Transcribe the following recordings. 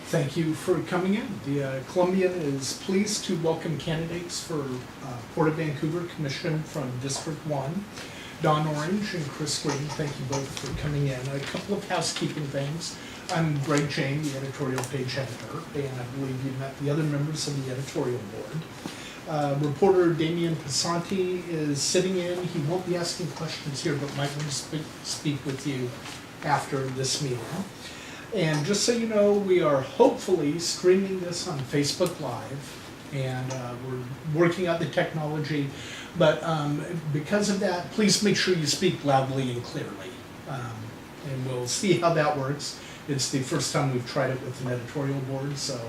Thank you for coming in. The Columbian is pleased to welcome candidates for Port of Vancouver Commission from District 1. Don Orange and Kris Greene, thank you both for coming in. A couple of housekeeping things. I'm Greg Jane, the editorial page editor, and I believe you've met the other members of the editorial board. Reporter Damian Passanti is sitting in. He won't be asking questions here, but might want to speak with you after this meeting. And just so you know, we are hopefully streaming this on Facebook Live, and we're working out the technology. But because of that, please make sure you speak loudly and clearly. And we'll see how that works. It's the first time we've tried it with an editorial board, so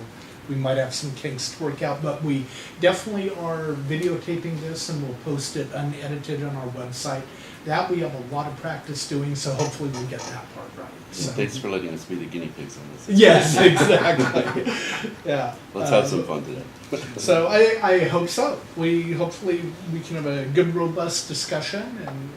we might have some kinks to work out. But we definitely are videotaping this, and we'll post it unedited on our website. That we have a lot of practice doing, so hopefully we'll get that part right. So. Thanks for letting us be the guinea pigs on this. Yes, exactly. Yeah. Let's have some fun today. So I hope so. Hopefully we can have a good, robust discussion and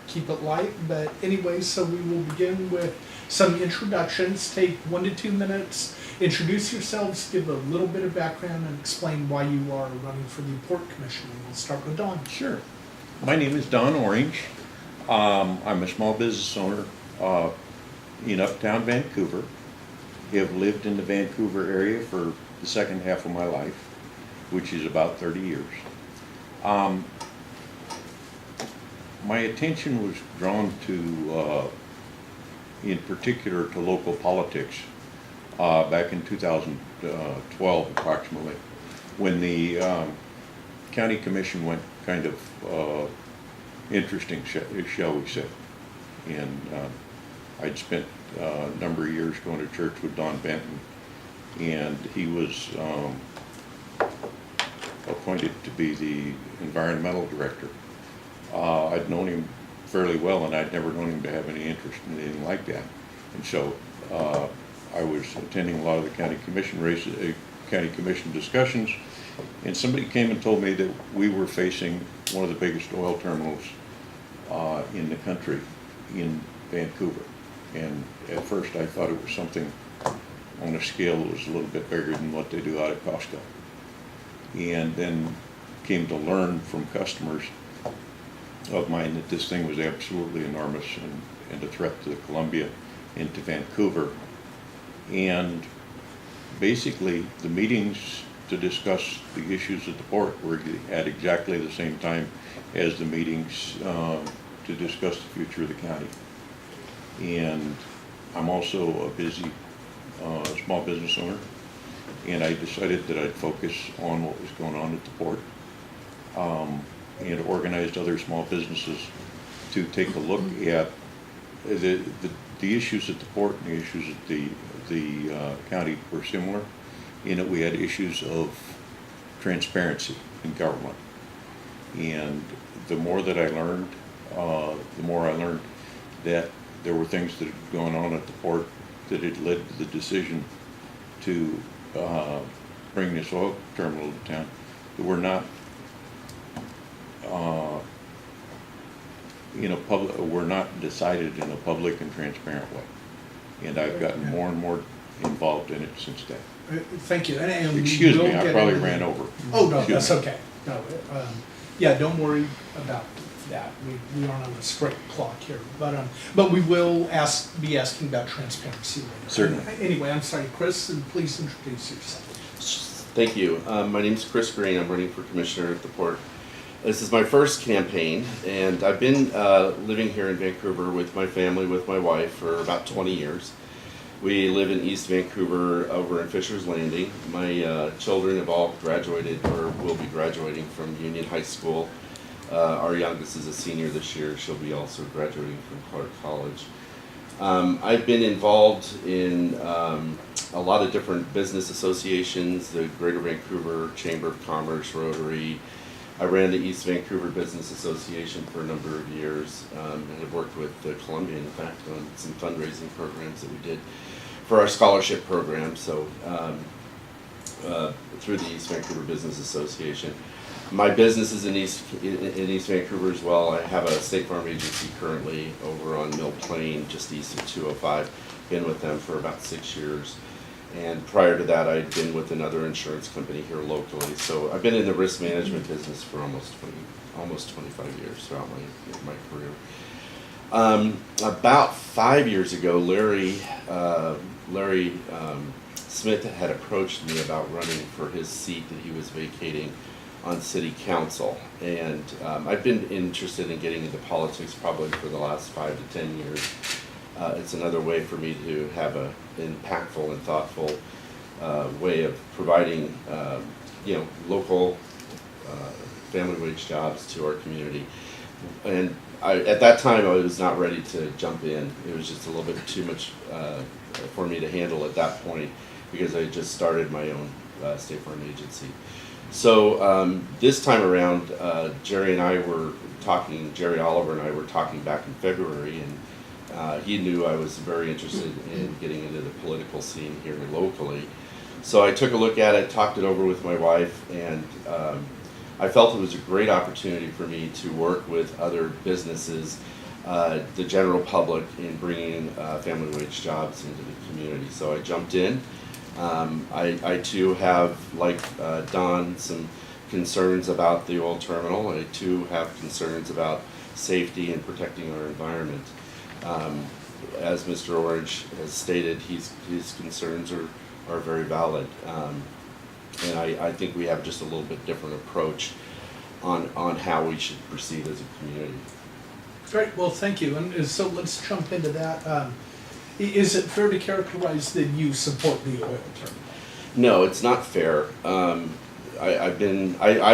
keep it light. But anyway, so we will begin with some introductions. Take 1 to 2 minutes. Introduce yourselves, give a little bit of background, and explain why you are running for the Port Commission. And we'll start with Don. Sure. My name is Don Orange. I'm a small business owner in uptown Vancouver. Have lived in the Vancouver area for the second half of my life, which is about 30 years. My attention was drawn to, in particular, to local politics back in 2012 approximately, when the county commission went kind of interesting, shall we say. And I'd spent a number of years going to church with Don Benton, and he was appointed to be the environmental director. I'd known him fairly well, and I'd never known him to have any interest in anything like that. And so I was attending a lot of the county commission races, county commission discussions, and somebody came and told me that we were facing one of the biggest oil terminals in the country in Vancouver. And at first I thought it was something on a scale that was a little bit bigger than what they do out at Costco. And then came to learn from customers of mine that this thing was absolutely enormous and a threat to the Columbia and to Vancouver. And basically the meetings to discuss the issues at the port were at exactly the same time as the meetings to discuss the future of the county. And I'm also a busy small business owner, and I decided that I'd focus on what was going on at the port, and organized other small businesses to take a look at the issues at the port and the issues at the county were similar, in that we had issues of transparency in government. And the more that I learned, the more I learned that there were things that had gone on at the port that had led to the decision to bring this oil terminal to town that were not were not decided in a public and transparent way. And I've gotten more and more involved in it since then. Thank you. And Excuse me, I probably ran over. Oh, no, that's okay. No, yeah, don't worry about that. We aren't on a strict clock here, but we will be asking about transparency later. Certainly. Anyway, I'm sorry, Kris, and please introduce yourself. Thank you. My name is Kris Greene. I'm running for commissioner at the port. This is my first campaign, and I've been living here in Vancouver with my family, with my wife, for about 20 years. We live in East Vancouver over in Fisher's Landing. My children have all graduated or will be graduating from Union High School. Our youngest is a senior this year. She'll be also graduating from Clark College. I've been involved in a lot of different business associations, the Greater Vancouver Chamber of Commerce, Rotary. I ran the East Vancouver Business Association for a number of years, and have worked with the Columbian, in fact, on some fundraising programs that we did for our scholarship program, so through the East Vancouver Business Association. My business is in East Vancouver as well. I have a State Farm agency currently over on Mill Plain, just east of 205. Been with them for about 6 years. And prior to that, I'd been with another insurance company here locally. So I've been in the risk management business for almost 25 years throughout my career. About 5 years ago, Larry Smith had approached me about running for his seat that he was vacating on city council. And I've been interested in getting into politics probably for the last 5 to 10 years. It's another way for me to have an impactful and thoughtful way of providing, local family wage jobs to our community. And at that time, I was not ready to jump in. It was just a little bit too much for me to handle at that point because I had just started my own state farm agency. So this time around, Jerry Oliver and I were talking back in February, and he knew I was very interested in getting into the political scene here locally. So I took a look at it, talked it over with my wife, and I felt it was a great opportunity for me to work with other businesses, the general public, in bringing family wage jobs into the community. So I jumped in. I too have, like Don, some concerns about the oil terminal. I too have concerns about safety and protecting our environment. As Mr. Orange has stated, his concerns are very valid. And I think we have just a little bit different approach on how we should proceed as a community. Great, well, thank you. And so let's jump into that. Is it fair to characterize that you support the oil terminal? No, it's not fair. I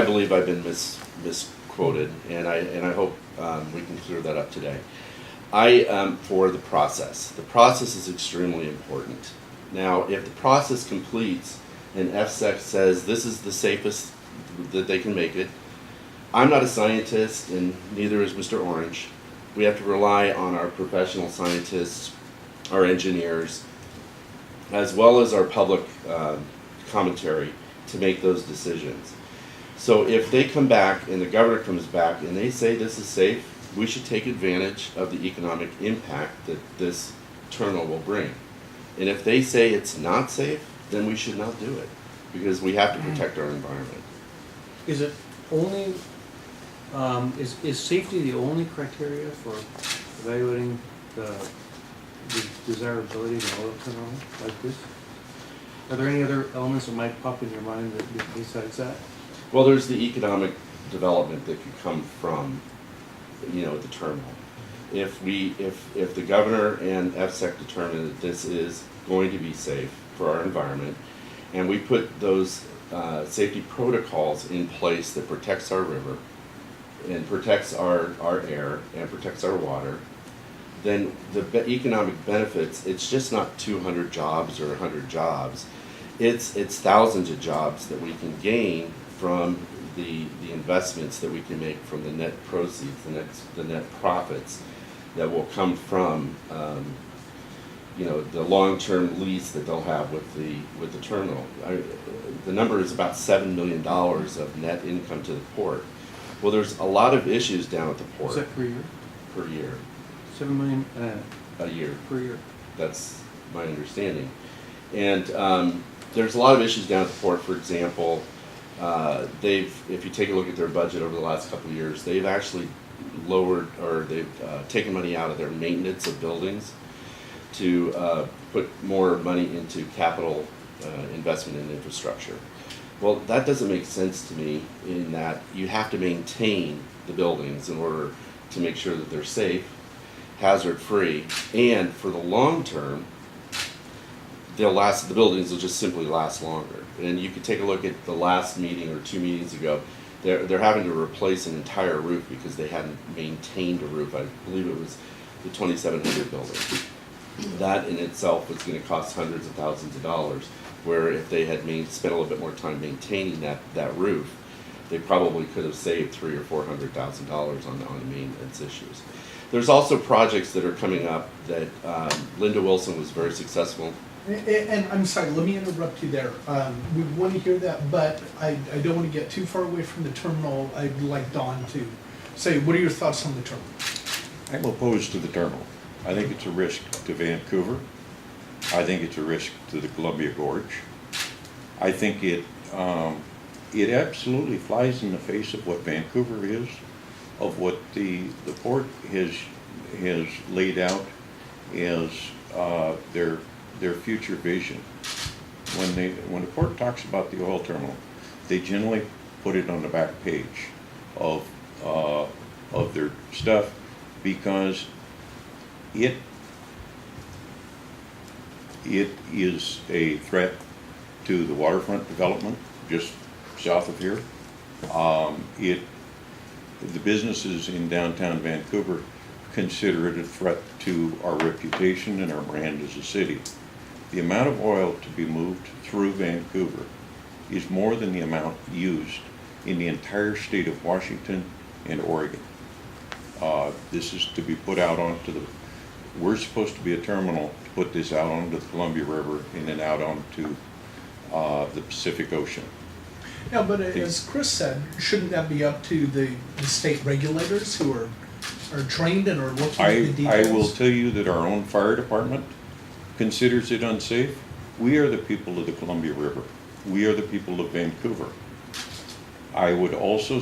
believe I've been misquoted, and I hope we can clear that up today. I am for the process. The process is extremely important. Now, if the process completes and FSEC says this is the safest that they can make it, I'm not a scientist, and neither is Mr. Orange. We have to rely on our professional scientists, our engineers, as well as our public commentary to make those decisions. So if they come back and the governor comes back and they say this is safe, we should take advantage of the economic impact that this terminal will bring. And if they say it's not safe, then we should not do it, because we have to protect our environment. Is it only, is safety the only criteria for evaluating the desirability of an oil terminal like this? Are there any other elements that might pop in your mind besides that? Well, there's the economic development that could come from, the terminal. If the governor and FSEC determine that this is going to be safe for our environment, and we put those safety protocols in place that protects our river and protects our air and protects our water, then the economic benefits, it's just not 200 jobs or 100 jobs. It's thousands of jobs that we can gain from the investments that we can make from the net proceeds, the net profits that will come from the long-term lease that they'll have with the terminal. The number is about $7 million of net income to the port. Well, there's a lot of issues down at the port. Is that per year? Per year. 7 million A year. per year. That's my understanding. And there's a lot of issues down at the port. For example, if you take a look at their budget over the last couple of years, they've actually lowered, or they've taken money out of their maintenance of buildings to put more money into capital investment in infrastructure. Well, that doesn't make sense to me, in that you have to maintain the buildings in order to make sure that they're safe, hazard-free, and for the long term, the buildings will just simply last longer. And you could take a look at the last meeting or 2 meetings ago. They're having to replace an entire roof because they hadn't maintained a roof. I believe it was the 2700 building. That in itself was going to cost hundreds of thousands of dollars, where if they had spent a little bit more time maintaining that roof, they probably could have saved $300,000 or $400,000 on maintenance issues. There's also projects that are coming up that Linda Wilson was very successful. And I'm sorry, let me interrupt you there. We want to hear that, but I don't want to get too far away from the terminal. I'd like Don to say, what are your thoughts on the terminal? I'm opposed to the terminal. I think it's a risk to Vancouver. I think it's a risk to the Columbia Gorge. I think it absolutely flies in the face of what Vancouver is, of what the port has laid out as their future vision. When the port talks about the oil terminal, they generally put it on the back page of their stuff because it is a threat to the waterfront development just south of here. The businesses in downtown Vancouver consider it a threat to our reputation and our brand as a city. The amount of oil to be moved through Vancouver is more than the amount used in the entire state of Washington and Oregon. This is to be put out onto we're supposed to be a terminal to put this out onto the Columbia River and then out onto the Pacific Ocean. Yeah, but as Chris said, shouldn't that be up to the state regulators who are trained and are looking at the details? I will tell you that our own fire department considers it unsafe. We are the people of the Columbia River. We are the people of Vancouver. I would also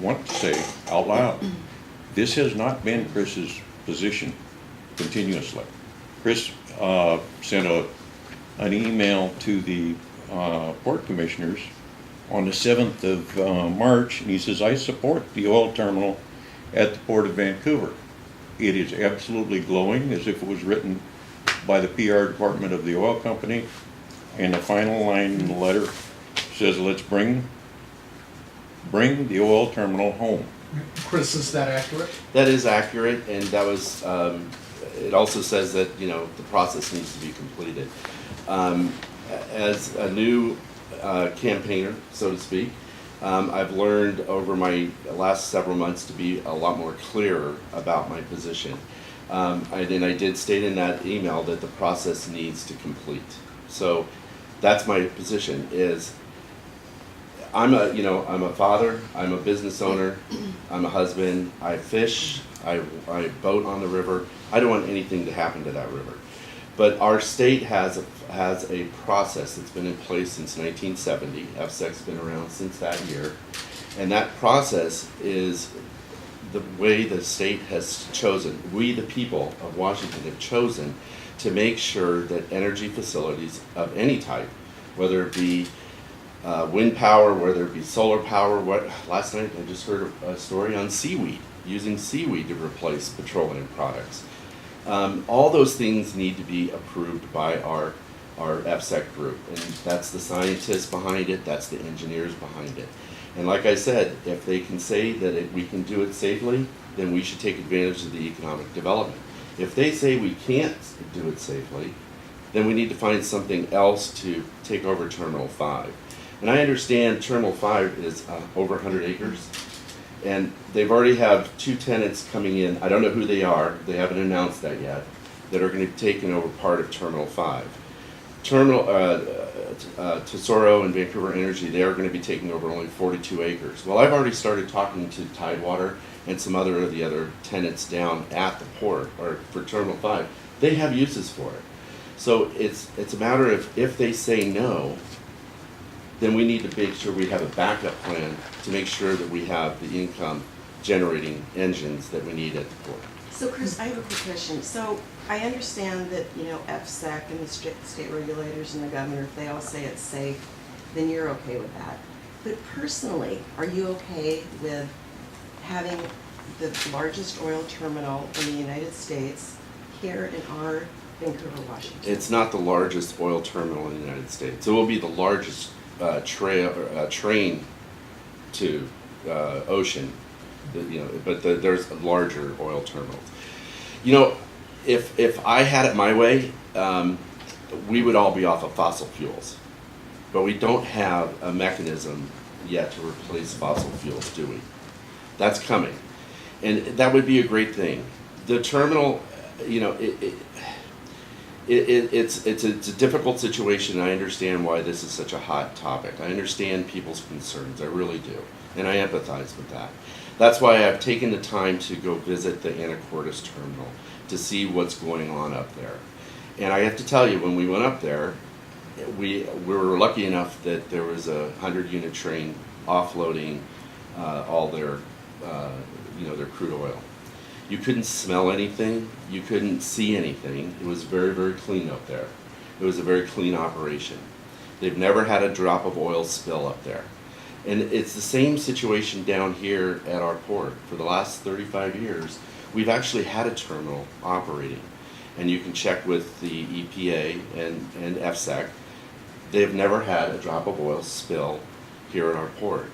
want to say out loud, this has not been Chris's position continuously. Chris sent an email to the port commissioners on the 7th of March, and he says, I support the oil terminal at the Port of Vancouver. It is absolutely glowing, as if it was written by the PR department of the oil company, and the final line in the letter says, let's bring the oil terminal home. Chris, is that accurate? That is accurate, and that was, it also says that, you know, the process needs to be completed. As a new campaigner, so to speak, I've learned over my last several months to be a lot more clearer about my position. And I did state in that email that the process needs to complete. So that's my position is I'm a father, I'm a business owner, I'm a husband, I fish, I boat on the river. I don't want anything to happen to that river. But our state has a process that's been in place since 1970. FSEC's been around since that year. And that process is the way the state has chosen, we the people of Washington have chosen to make sure that energy facilities of any type, whether it be wind power, whether it be solar power, last night I just heard a story on seaweed, using seaweed to replace petroleum products. All those things need to be approved by our FSEC group, and that's the scientists behind it, that's the engineers behind it. And like I said, if they can say that we can do it safely, then we should take advantage of the economic development. If they say we can't do it safely, then we need to find something else to take over Terminal 5. And I understand Terminal 5 is over 100 acres, and they've already have 2 tenants coming in. I don't know who they are, they haven't announced that yet, that are going to be taking over part of Terminal 5. Tesoro and Vancouver Energy, they are going to be taking over only 42 acres. Well, I've already started talking to Tidewater and some of the other tenants down at the port, or for Terminal 5. They have uses for it. So it's a matter of, if they say no, then we need to make sure we have a backup plan to make sure that we have the income generating engines that we need at the port. So Chris, I have a quick question. So I understand that, FSEC and the state regulators and the governor, if they all say it's safe, then you're okay with that. But personally, are you okay with having the largest oil terminal in the United States here in our Vancouver, Washington? It's not the largest oil terminal in the United States. It will be the largest train to ocean, but there's larger oil terminals. If I had it my way, we would all be off of fossil fuels, but we don't have a mechanism yet to replace fossil fuels, do we? That's coming, and that would be a great thing. The terminal, it's a difficult situation. I understand why this is such a hot topic. I understand people's concerns, I really do, and I empathize with that. That's why I've taken the time to go visit the Anacortes terminal to see what's going on up there. And I have to tell you, when we went up there, we were lucky enough that there was a 100-unit train offloading all their, their crude oil. You couldn't smell anything. You couldn't see anything. It was very, very clean up there. It was a very clean operation. They've never had a drop of oil spill up there. And it's the same situation down here at our port. For the last 35 years, we've actually had a terminal operating. And you can check with the EPA and FSEC. They've never had a drop of oil spill here at our port.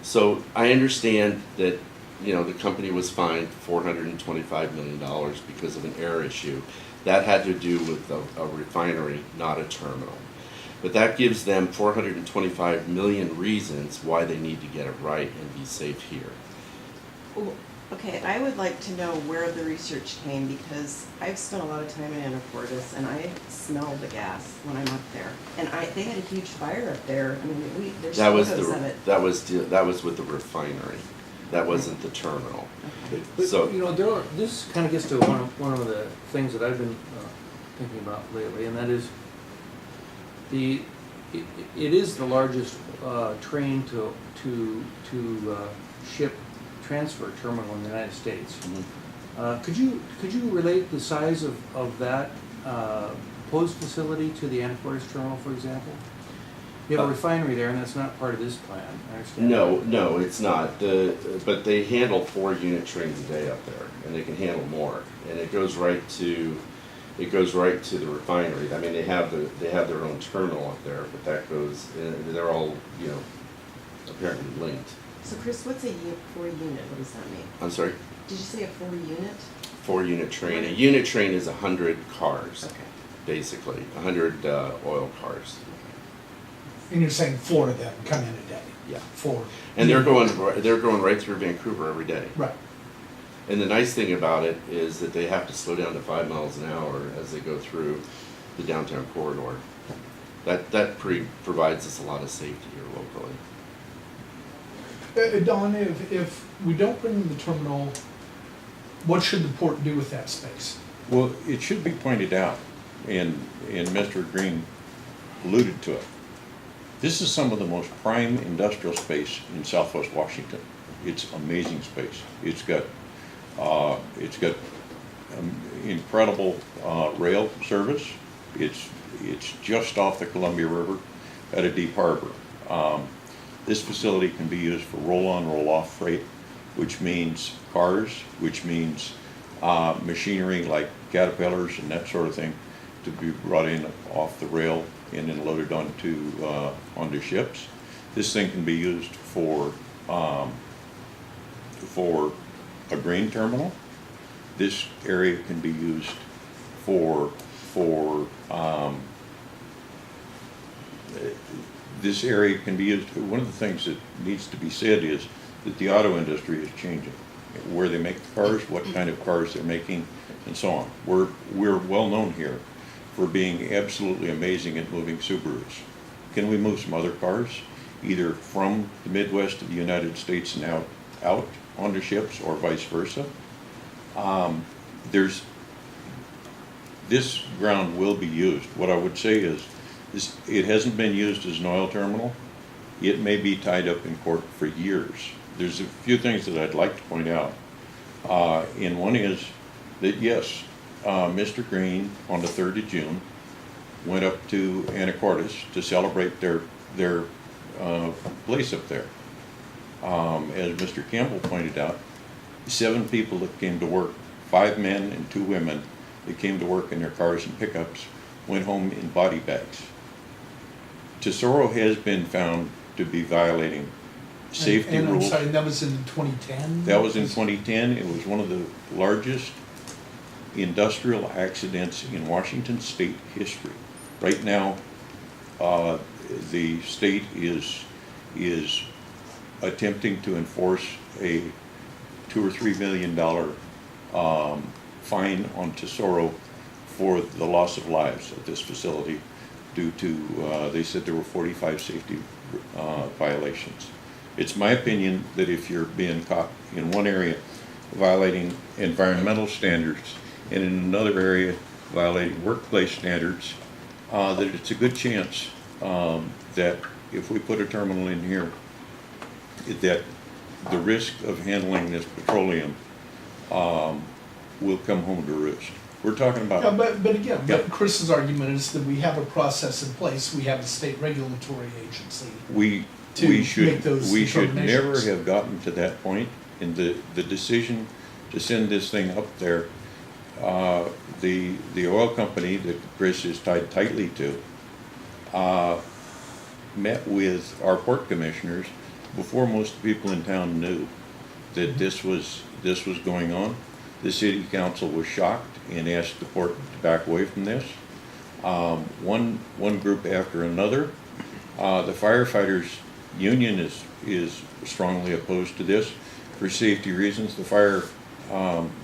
So I understand that, the company was fined $425 million because of an error issue. That had to do with a refinery, not a terminal. But that gives them 425 million reasons why they need to get it right and be safe here. Well, okay, I would like to know where the research came, because I've spent a lot of time in Anacortes and I smell the gas when I'm up there. And they had a huge fire up there. I mean, there's photos of it. That was with the refinery. That wasn't the terminal. Okay. But, So this kind of gets to one of the things that I've been thinking about lately, and that is it is the largest train to ship transfer terminal in the United States. Could you relate the size of that post facility to the Anacortes terminal, for example? You have a refinery there, and that's not part of this plan. I understand. No, it's not. But they handle 4-unit trains a day up there, and they can handle more. And it goes right to the refinery. I mean, they have their own terminal up there, but that goes. They're all apparently linked. So Chris, what's a 4-unit? What does that mean? I'm sorry. Did you say a 4-unit? 4-unit train. A unit train is 100 cars, Okay. basically 100 oil cars. And you're saying 4 of them come in a day? Yeah. 4. And they're going right through Vancouver every day. Right. And the nice thing about it is that they have to slow down to 5 miles an hour as they go through the downtown corridor. That provides us a lot of safety here locally. Don, if we don't bring in the terminal, what should the port do with that space? Well, it should be pointed out, and Mr. Greene alluded to it. This is some of the most prime industrial space in Southwest Washington. It's amazing space. It's got incredible rail service. It's just off the Columbia River at a deep harbor. This facility can be used for roll-on, roll-off freight, which means cars, which means machinery like caterpillars and that sort of thing to be brought in off the rail and then loaded onto ships. This thing can be used for a grain terminal. This area can be used for this area can be used. One of the things that needs to be said is that the auto industry is changing. Where they make the cars, what kind of cars they're making, and so on. We're well known here for being absolutely amazing at moving Subarus. Can we move some other cars, either from the Midwest of the United States and out onto ships, or vice versa? This ground will be used. What I would say is, it hasn't been used as an oil terminal. It may be tied up in court for years. There's a few things that I'd like to point out. And one is that, yes, Mr. Greene on the 3rd of June went up to Anacortes to celebrate their place up there. As Mr. Campbell pointed out, 7 people that came to work, 5 men and 2 women that came to work in their cars and pickups, went home in body bags. Tesoro has been found to be violating safety and rules. I'm sorry, that was in 2010? That was in 2010. It was one of the largest industrial accidents in Washington state history. Right now, the state is attempting to enforce a $2 or $3 million fine on Tesoro for the loss of lives at this facility due to, they said there were 45 safety violations. It's my opinion that if you're being caught in one area violating environmental standards and in another area violating workplace standards, that it's a good chance that if we put a terminal in here, that the risk of handling this petroleum will come home to roost. We're talking about. Yeah, but again, Yeah. but Chris's argument is that we have a process in place, we have a state regulatory agency. We to we make should those never determinations. have gotten to that point. And the decision to send this thing up there, the oil company that Chris is tied tightly to, met with our port commissioners before most people in town knew that this was going on. The city council was shocked and asked the port to back away from this. One group after another. The firefighters union is strongly opposed to this for safety reasons. The fire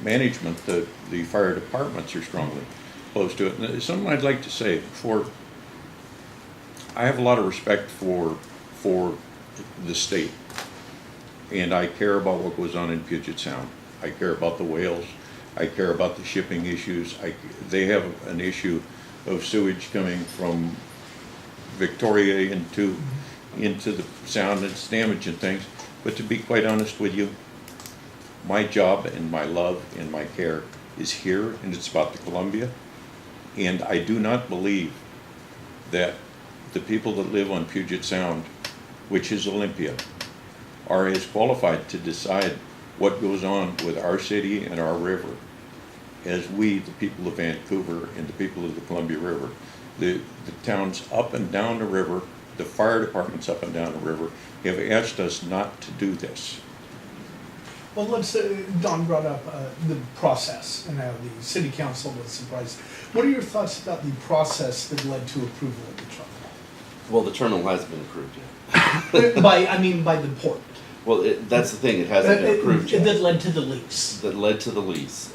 management, the fire departments are strongly opposed to it. And something I'd like to say I have a lot of respect for the state, and I care about what goes on in Puget Sound. I care about the whales. I care about the shipping issues. They have an issue of sewage coming from Victoria into the sound, and it's damaging things. But to be quite honest with you, my job and my love and my care is here, and it's about the Columbia. And I do not believe that the people that live on Puget Sound, which is Olympia, are as qualified to decide what goes on with our city and our river as we, the people of Vancouver and the people of the Columbia River. The towns up and down the river, the fire departments up and down the river, have asked us not to do this. Well, Don brought up the process and how the city council was surprised. What are your thoughts about the process that led to approval of the terminal? Well, the terminal hasn't been approved yet. by the port. Well, that's the thing, it hasn't been approved yet. That led to the lease. That led to the lease.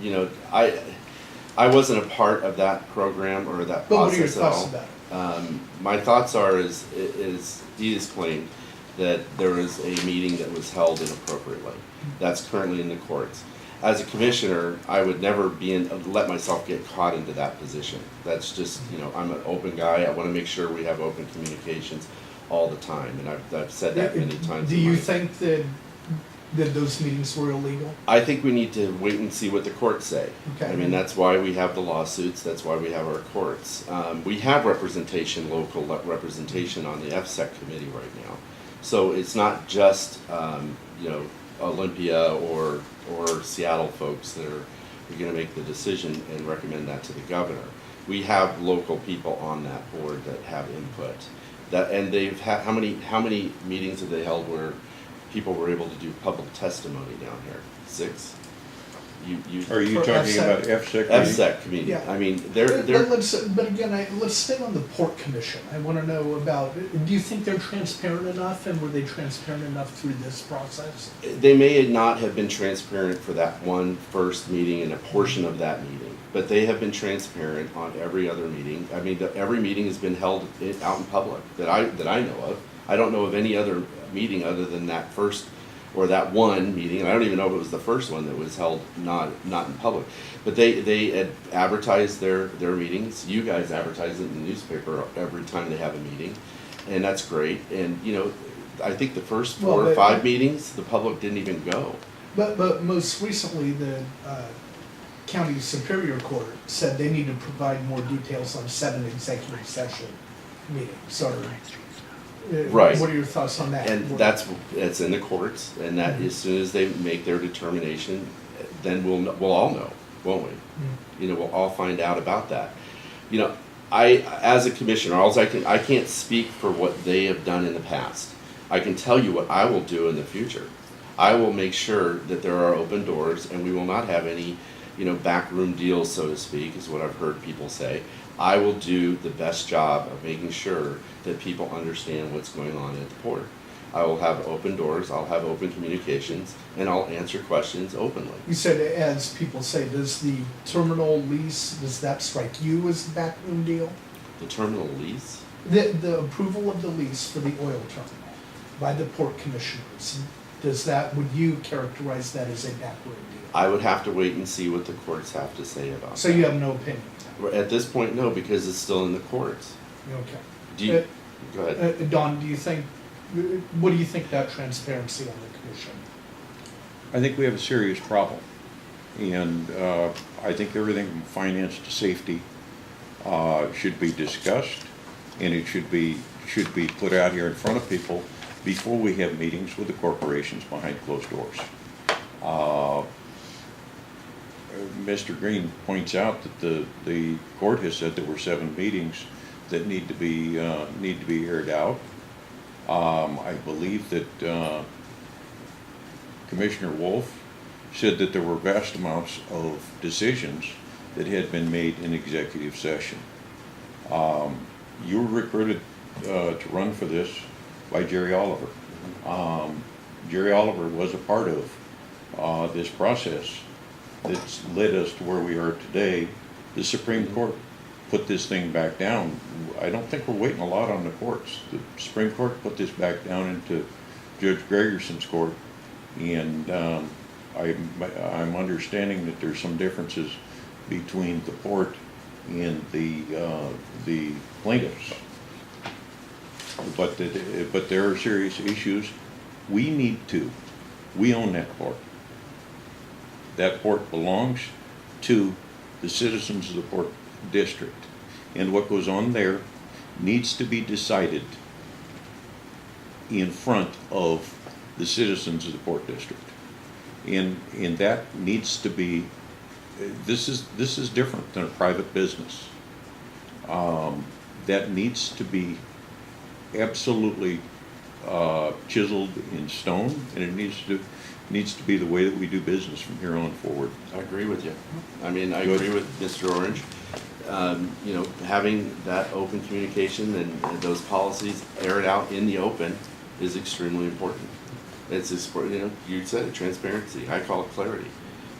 You know, I wasn't a part of that program or that But what are your process at all. thoughts about it? My thoughts are is Dee's claim that there was a meeting that was held inappropriately. That's currently in the courts. As a commissioner, I would never let myself get caught into that position. That's just, you know, I'm an open guy. I want to make sure we have open communications all the time, and I've said that many times. Do you think that those meetings were illegal? I think we need to wait and see what the courts say. Okay. I mean, that's why we have the lawsuits, that's why we have our courts. We have representation, local representation on the FSEC committee right now. So it's not just, you know, Olympia or Seattle folks that are gonna make the decision and recommend that to the governor. We have local people on that board that have input. And they've had, how many meetings have they held where people were able to do public testimony down here? 6? Are you For talking FSEC? about FSEC? FSEC committee. Yeah. I mean, they're But again, let's stay on the port commission. I want to know about, do you think they're transparent enough, and were they transparent enough through this process? they may not have been transparent for that one first meeting and a portion of that meeting, but they have been transparent on every other meeting. I mean, every meeting has been held out in public that I know of. I don't know of any other meeting other than that first, or that one meeting, and I don't even know if it was the first one that was held not in public. But they had advertised their meetings. You guys advertise it in the newspaper every time they have a meeting, and that's great. And you know, I think the first 4 or 5 meetings, the public didn't even go. But most recently, the county superior court said they need to provide more details on 7 executive session meetings. Or, Right. What are your thoughts on that? And it's in the courts, and that as soon as they make their determination, then we'll all know, won't we? You know, we'll all find out about that. You know, as a commissioner, I can't speak for what they have done in the past. I can tell you what I will do in the future. I will make sure that there are open doors, and we will not have any, you know, backroom deals, so to speak, is what I've heard people say. I will do the best job of making sure that people understand what's going on at the port. I will have open doors, I'll have open communications, and I'll answer questions openly. You said, as people say, does the terminal lease, does that strike you as a backroom deal? The terminal lease? The approval of the lease for the oil terminal by the port commissioners, would you characterize that as a backward deal? I would have to wait and see what the courts have to say about So that. you have no opinion? At this point, no, because it's still in the courts. Okay. Do you, go ahead. Don, what do you think about transparency on the commission? I think we have a serious problem. And I think everything from finance to safety should be discussed, and it should be put out here in front of people before we have meetings with the corporations behind closed doors. Mr. Greene points out that the court has said there were 7 meetings that need to be aired out. I believe that Commissioner Wolf said that there were vast amounts of decisions that had been made in executive session. You were recruited to run for this by Jerry Oliver. Jerry Oliver was a part of this process that's led us to where we are today. The Supreme Court put this thing back down. I don't think we're waiting a lot on the courts. The Supreme Court put this back down into Judge Gregerson's court, and I'm understanding that there's some differences between the port and the plaintiffs. But there are serious issues. We own that port. That port belongs to the citizens of the Port District. And what goes on there needs to be decided in front of the citizens of the Port District. And that needs to be, this is different than a private business. That needs to be absolutely chiseled in stone, and it needs to be the way that we do business from here on forward. I agree with you. I mean, I Good. agree with Mr. Orange. You know, having that open communication and those policies aired out in the open is extremely important. It's just, you know, you said it, transparency. I call it clarity,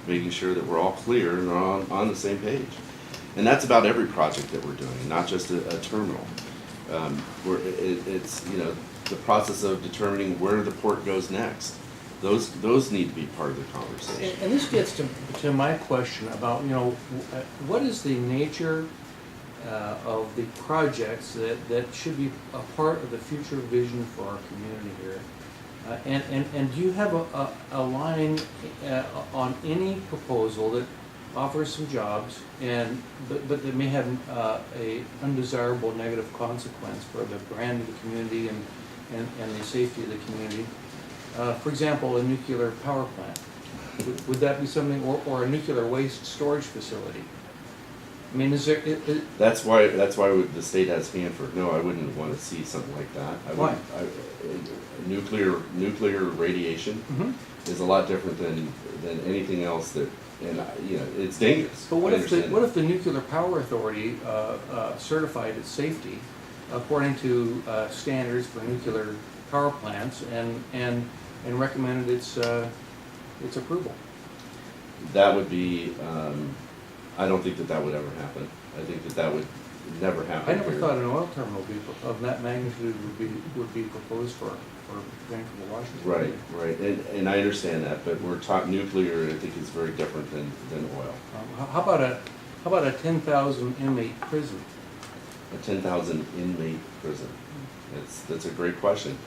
making sure that we're all clear and on the same page. And that's about every project that we're doing, not just a terminal. It's, you know, the process of determining where the port goes next. Those need to be part of the conversation. And this gets to my question about, you know, what is the nature of the projects that should be a part of the future vision for our community here? And do you have a line on any proposal that offers some jobs but that may have a undesirable negative consequence for the brand of the community and the safety of the community? For example, a nuclear power plant. Would that be something, or a nuclear waste storage facility? I mean, is there? That's why the state has Hanford. No, I wouldn't want to see something like that. Why? Nuclear radiation is a lot different than anything else that, and you know, it's dangerous. But what if the Nuclear Power Authority certified its safety according to standards for nuclear power plants and recommended its approval? That would be. I don't think that would ever happen. I think that would never happen. I never here. thought an oil terminal of that magnitude would be proposed for Vancouver, Washington. Right, and I understand that, but we're taught nuclear. I think is very different than oil. How about a 10,000 inmate prison? A 10,000 inmate prison. That's a great question.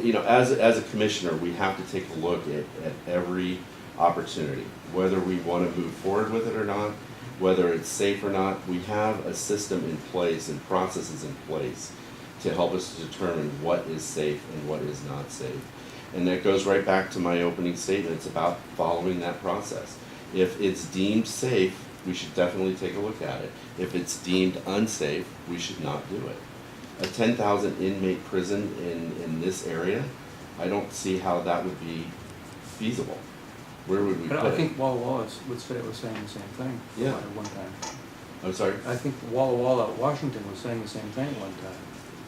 You know, as a commissioner, we have to take a look at every opportunity, whether we want to move forward with it or not, whether it's safe or not. We have a system in place and processes in place to help us to determine what is safe and what is not safe. And that goes right back to my opening statement. It's about following that process. If it's deemed safe, we should definitely take a look at it. If it's deemed unsafe, we should not do it. A 10,000 inmate prison in this area, I don't see how that would be feasible. Where would we But put I it? think Walla Walla was saying the same thing Yeah. at one time. I'm sorry, I think Walla Walla, Washington was saying the same thing at one time.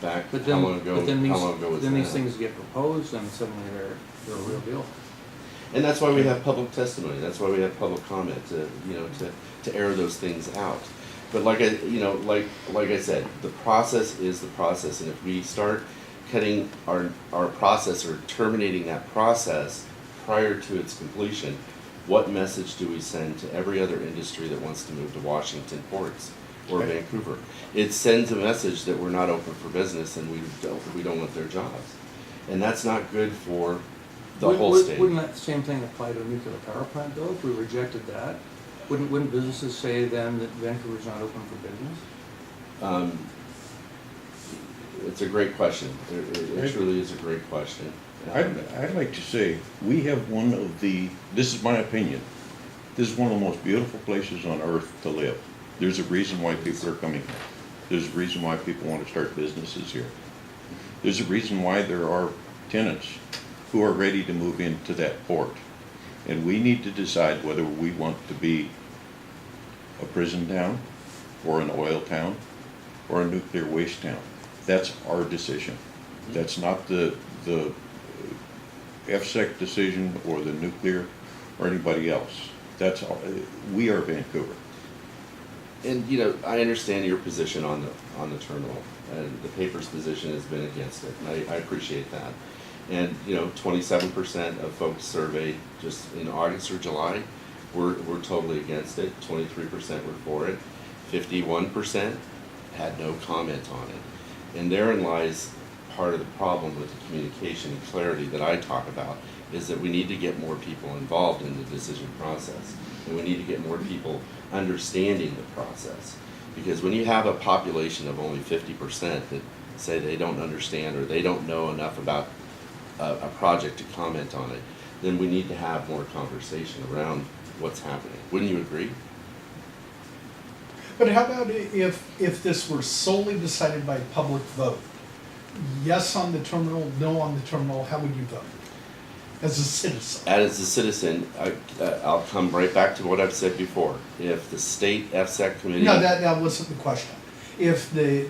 back, But how then, long ago, but then how long ago was these that? things get proposed and suddenly they're a real deal. And that's why we have public testimony. That's why we have public comment to, you know, to air those things out. But like I said, the process is the process, and if we start cutting our process or terminating that process prior to its completion, what message do we send to every other industry that wants to move to Washington ports or Okay. Vancouver? It sends a message that we're not open for business and we don't want their jobs. And that's not good for the whole state. Wouldn't that same thing apply to a nuclear power plant though, if we rejected that? Wouldn't businesses say then that Vancouver's not open for business? It's a great question. It truly is a great question. I'd like to say, we have one of the, this is my opinion, this is one of the most beautiful places on earth to live. There's a reason why people are coming here. There's a reason why people want to start businesses here. There's a reason why there are tenants who are ready to move into that port. And we need to decide whether we want to be a prison town, or an oil town, or a nuclear waste town. That's our decision. That's not the FSEC decision or the nuclear or anybody else. That's all, we are Vancouver. And you know, I understand your position on the terminal, and the paper's position has been against it, and I appreciate that. And you know, 27% of folks surveyed just in August or July were totally against it. 23% were for it. 51% had no comment on it. And therein lies part of the problem with the communication and clarity that I talk about, is that we need to get more people involved in the decision process, and we need to get more people understanding the process. Because when you have a population of only 50% that say they don't understand or they don't know enough about a project to comment on it, then we need to have more conversation around what's happening. Wouldn't you agree? But how about if this were solely decided by public vote? Yes on the terminal, no on the terminal, how would you vote as a citizen? As a citizen, I'll come right back to what I've said before. If the state FSEC committee... No, that wasn't the question. If the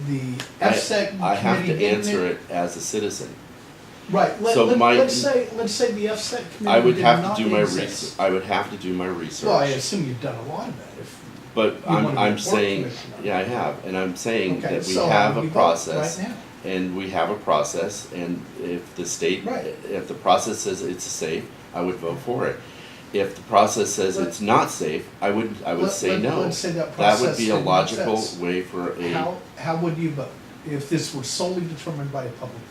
FSEC committee... I have to didn't- answer it as a citizen. Right, So let's say the FSEC committee I would did have not to do my exist. research. I would have to do my research. Well, I assume you've done a lot of that. But You wanna be I'm port saying, commissioner. yeah, I have, and I'm saying Okay, that we so have how do a we vote process, right now? and we have a process, and if the state, Right. if the process says it's safe, I would vote for it. If the process says Let- it's not safe, I would say no. Let's say that That process would be a didn't logical exist. way for a, How would you vote if this were solely determined by a public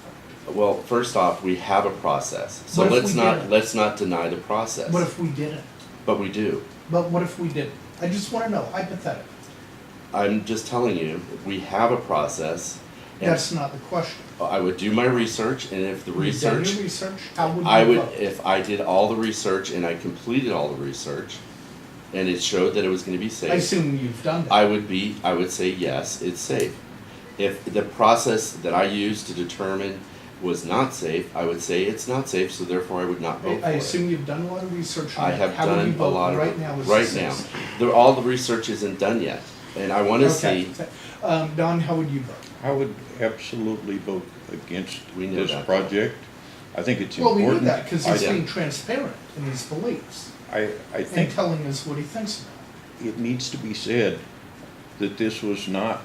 vote? well, first off, we have a process, so What if we let's didn't? not deny the process. What if we didn't? But we do. But what if we didn't? I just wanna know, hypothetically. I'm just telling you, we have a process, and That's not the question. I would do my research, and if the You've done research, your research, how would I you would, vote? if I did all the research and I completed all the research, and it showed that it was gonna be I safe, assume you've done that. I would say, yes, it's safe. If the process that I used to determine was not safe, I would say it's not safe, so therefore I would not vote for I it. assume you've done a lot of research on I that. have How would you done a vote lot of right it, now as a right now. citizen? All the research isn't done yet, and I wanna Okay. see, Don, how would you vote? I would absolutely vote against We know this that. project. I think it's Well, important. we knew that because he's I- being transparent in his beliefs I and think telling us what he thinks about it needs to be said that this was not,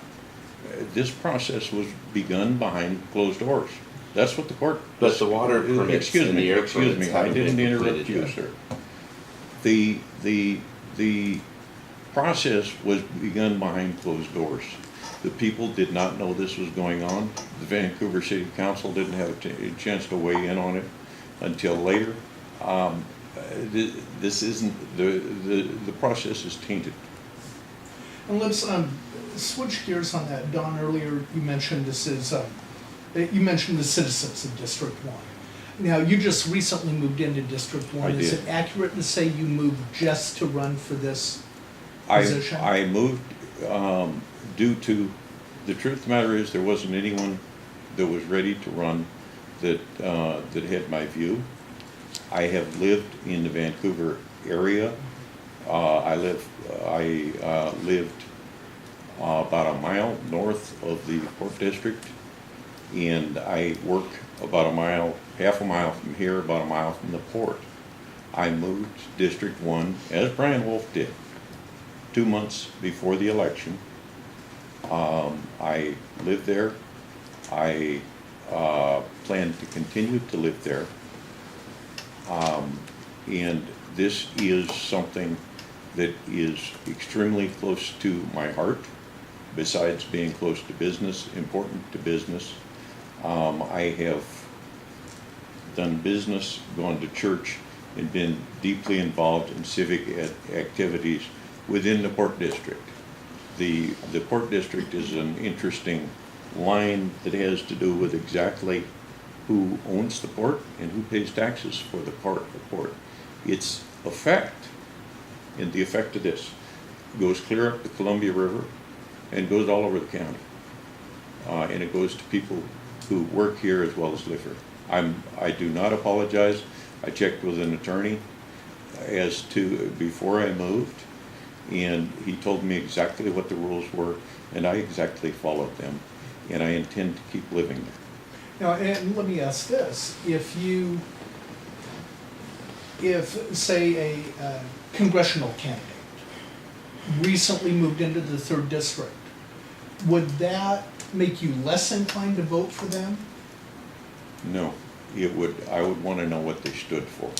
this process was begun behind closed doors. That's what the court. But the water permits Excuse and me, the air excuse permits me, I haven't didn't been interrupt completed you, yet. sir. The process was begun behind closed doors. The people did not know this was going on. The Vancouver City Council didn't have a chance to weigh in on it until later. This isn't, the process is tainted. it. And let's switch gears on that. Don, earlier you mentioned this is, you mentioned the citizens of District 1. Now, you just recently moved into District 1. I Is did. it accurate to say you moved just to run for this position? I moved due to, the truth of the matter is, there wasn't anyone that was ready to run that had my view. I have lived in the Vancouver area. I lived about a mile north of the Port District, and I work about a mile, half a mile from here, about a mile from the port. I moved to District 1, as Brian Wolf did, 2 months before the election. I lived there. I plan to continue to live there. And this is something that is extremely close to my heart, besides being close to business, important to business. I have done business, gone to church, and been deeply involved in civic activities within the Port District. The Port District is an interesting line that has to do with exactly who owns the port and who pays taxes for the port. Its effect, and the effect of this, goes clear up the Columbia River and goes all over the county. And it goes to people who work here as well as live here. I do not apologize. I checked with an attorney as to before I moved, and he told me exactly what the rules were, and I exactly followed them, and I intend to keep living there. Now, and let me ask this, if say a congressional candidate recently moved into the 3rd district, would that make you less inclined to vote for them? No, I would want to know what they stood for.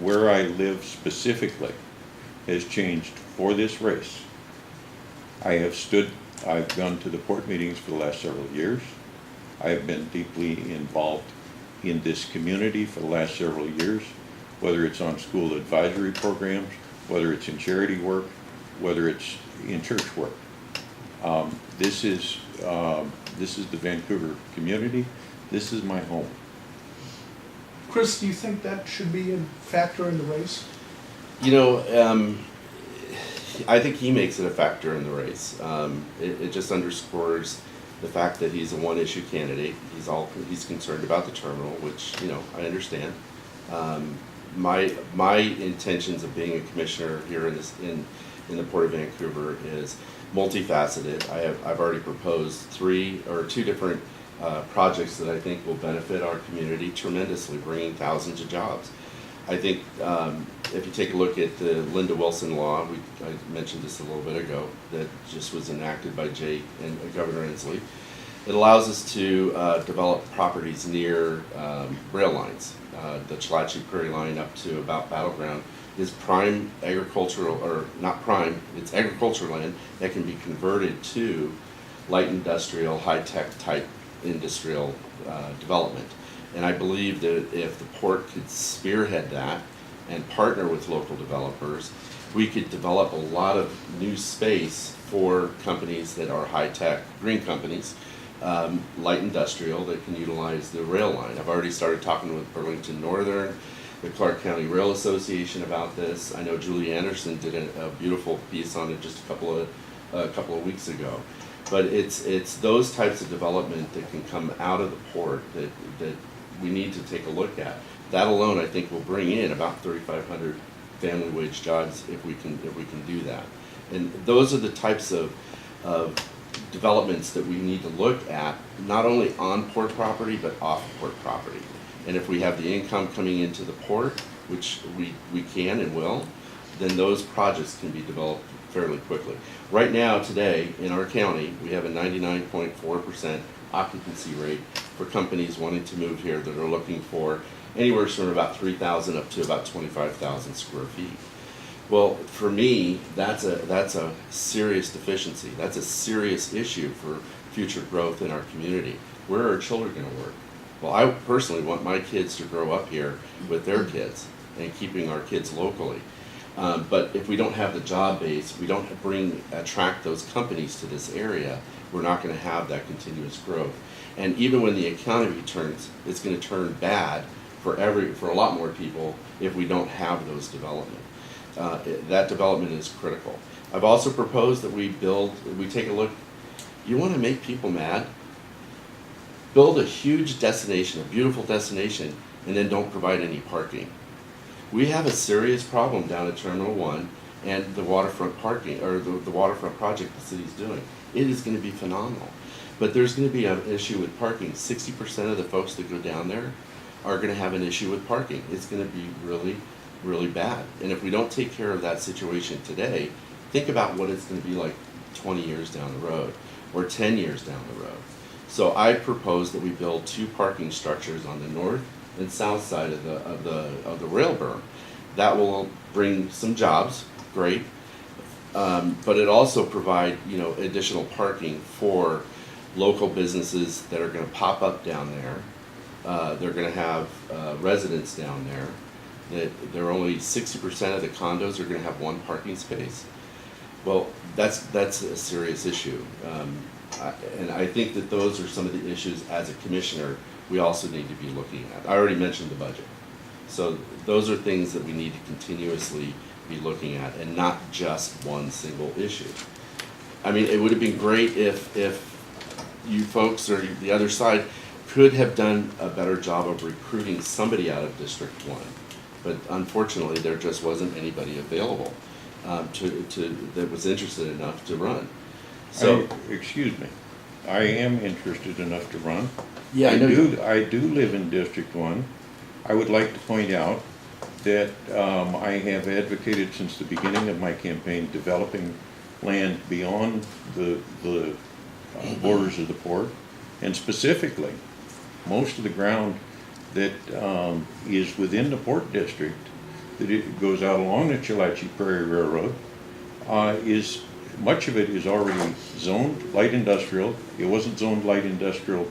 Where I live specifically has changed for this race. I've gone to the port meetings for the last several years. I have been deeply involved in this community for the last several years, whether it's on school advisory programs, whether it's in charity work, whether it's in church work. This is the Vancouver community. This is my home. Chris, do you think that should be a factor in the race? You know, I think he makes it a factor in the race. It just underscores the fact that he's a one-issue candidate. He's concerned about the terminal, which, you know, I understand. My intentions of being a commissioner here in the Port of Vancouver is multifaceted. I've already proposed 2 different projects that I think will benefit our community tremendously, bringing thousands of jobs. I think if you take a look at the Linda Wilson law, I mentioned this a little bit ago, that just was enacted by Governor Inslee. It allows us to develop properties near rail lines. The Chalachi Prairie line up to about Battleground is prime agricultural, or not prime, it's agricultural land that can be converted to light industrial, high-tech type industrial development. And I believe that if the port could spearhead that and partner with local developers, we could develop a lot of new space for companies that are high-tech, green companies, light industrial that can utilize the rail line. I've already started talking with Burlington Northern, the Clark County Rail Association about this. I know Julie Anderson did a beautiful piece on it just a couple of weeks ago. But it's those types of development that can come out of the port that we need to take a look at. That alone, I think, will bring in about 3,500 family wage jobs if we can do that. And those are the types of developments that we need to look at, not only on port property but off port property. And if we have the income coming into the port, which we can and will, then those projects can be developed fairly quickly. Right now, today, in our county, we have a 99.4% occupancy rate for companies wanting to move here that are looking for anywhere from about 3,000 up to about 25,000 square feet. Well, for me, that's a serious deficiency. That's a serious issue for future growth in our community. Where are our children going to work? Well, I personally want my kids to grow up here with their kids and keeping our kids locally. But if we don't have the job base, we don't attract those companies to this area, we're not going to have that continuous growth. And even when the economy turns, it's going to turn bad for a lot more people if we don't have those development. That development is critical. I've also proposed that we take a look. You want to make people mad? Build a huge destination, a beautiful destination, and then don't provide any parking. We have a serious problem down at Terminal 1 and the waterfront parking, or the waterfront project the city's doing. It is going to be phenomenal. But there's going to be an issue with parking. 60% of the folks that go down there are going to have an issue with parking. It's going to be really, really bad. And if we don't take care of that situation today, think about what it's going to be like 20 years down the road or 10 years down the road. So I propose that we build 2 parking structures on the north and south side of the rail berm. That will bring some jobs, great, but it also provide, you know, additional parking for local businesses that are going to pop up down there. They're going to have residents down there. That there are only 60% of the condos are going to have 1 parking space. Well, that's a serious issue, and I think that those are some of the issues as a commissioner we also need to be looking at. I already mentioned the budget, so those are things that we need to continuously be looking at, and not just one single issue. I mean, it would have been great if you folks or the other side could have done a better job of recruiting somebody out of District 1, but unfortunately there just wasn't anybody available that was interested enough to run. So Excuse me, I am interested enough to run. yeah, I do live in District 1. I would like to point out that I have advocated since the beginning of my campaign developing land beyond the borders of the port, and specifically most of the ground that is within the port district, that it goes out along the Chalachi Prairie Railroad, is much of it is already zoned light industrial. It wasn't zoned light industrial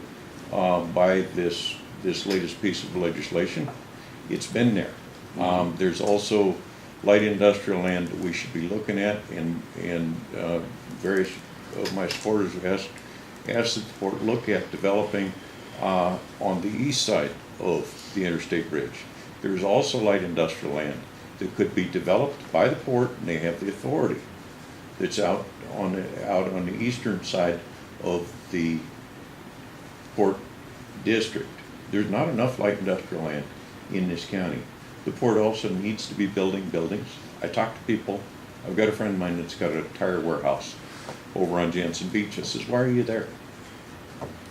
by this latest piece of legislation. It's been there. There's also light industrial land that we should be looking at, and various of my supporters have asked that the port look at developing on the east side of the interstate bridge. There's also light industrial land that could be developed by the port, and they have the authority. That's out on the eastern side of the port district. There's not enough light industrial land in this county. The port also needs to be building buildings. I talk to people. I've got a friend of mine that's got a tire warehouse over on Jansen Beach. I says, "Why are you there?"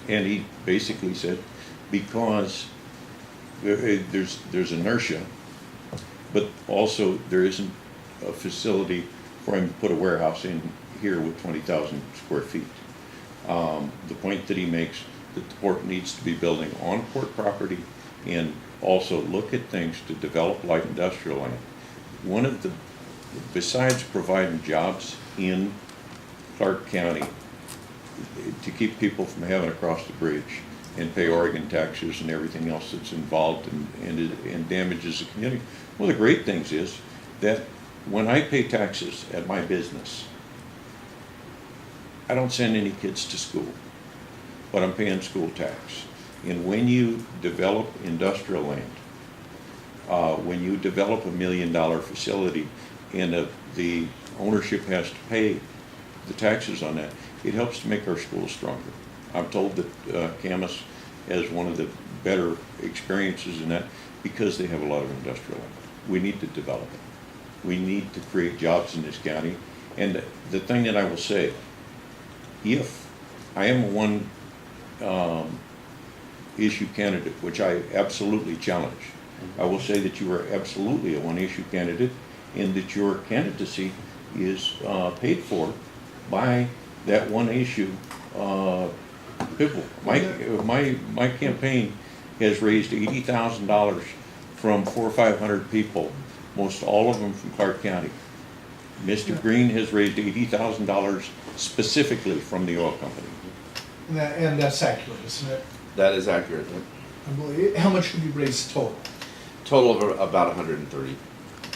And he basically said, because there's inertia, but also there isn't a facility for him to put a warehouse in here with 20,000 square feet. The point that he makes, that the port needs to be building on port property and also look at things to develop light industrial land. One of the, besides providing jobs in Clark County to keep people from having to cross the bridge and pay Oregon taxes and everything else that's involved and damages the community. One of the great things is that when I pay taxes at my business, I don't send any kids to school, but I'm paying school tax. And when you develop industrial land, when you develop $1 million facility and the ownership has to pay the taxes on that, it helps to make our schools stronger. I'm told that Camas has one of the better experiences in that because they have a lot of industrial land. We need to develop it. We need to create jobs in this county. And the thing that I will say, if I am a one issue candidate, which I absolutely challenge, I will say that you are absolutely a one issue candidate and that your candidacy is paid for by that one issue people. My campaign has raised $80,000 from 400 or 500 people, most all of them from Clark County. Mr. Greene has raised $80,000 specifically from the oil company. And that's accurate, isn't it? that is accurate. I believe. How much have you raised total? Total of about 130.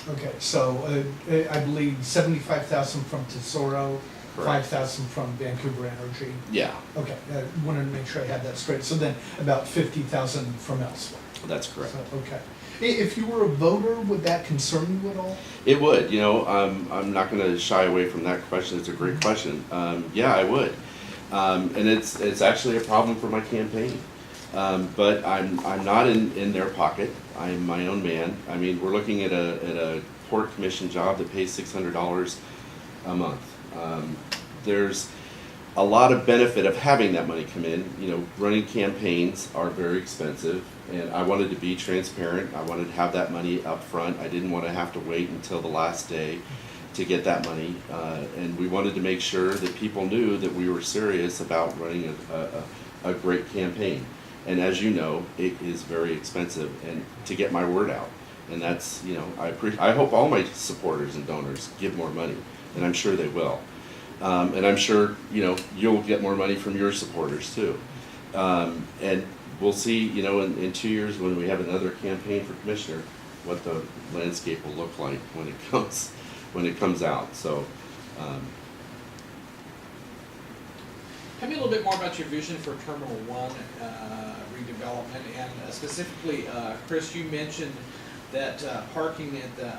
Okay, so I believe 75,000 from Tesoro, Correct. 5,000 from Vancouver Energy. Yeah, Okay, I wanted to make sure I had that straight. So then about 50,000 from elsewhere. that's correct. So, okay. If you were a voter, would that concern you at all? It would, you know, I'm not going to shy away from that question. It's a great question. Yeah, I would, and it's actually a problem for my campaign. But I'm not in their pocket. I'm my own man. I mean, we're looking at a port commission job that pays $600 a month. There's a lot of benefit of having that money come in. You know, running campaigns are very expensive, and I wanted to be transparent. I wanted to have that money up front. I didn't want to have to wait until the last day to get that money, and we wanted to make sure that people knew that we were serious about running a great campaign. And as you know, it is very expensive and to get my word out. And that's, you know, I hope all my supporters and donors give more money, and I'm sure they will. And I'm sure, you know, you'll get more money from your supporters too. And we'll see, you know, in 2 years when we have another campaign for commissioner, what the landscape will look like when it comes out. So, Tell me a little bit more about your vision for Terminal 1 redevelopment, and specifically, Kris, you mentioned that parking at the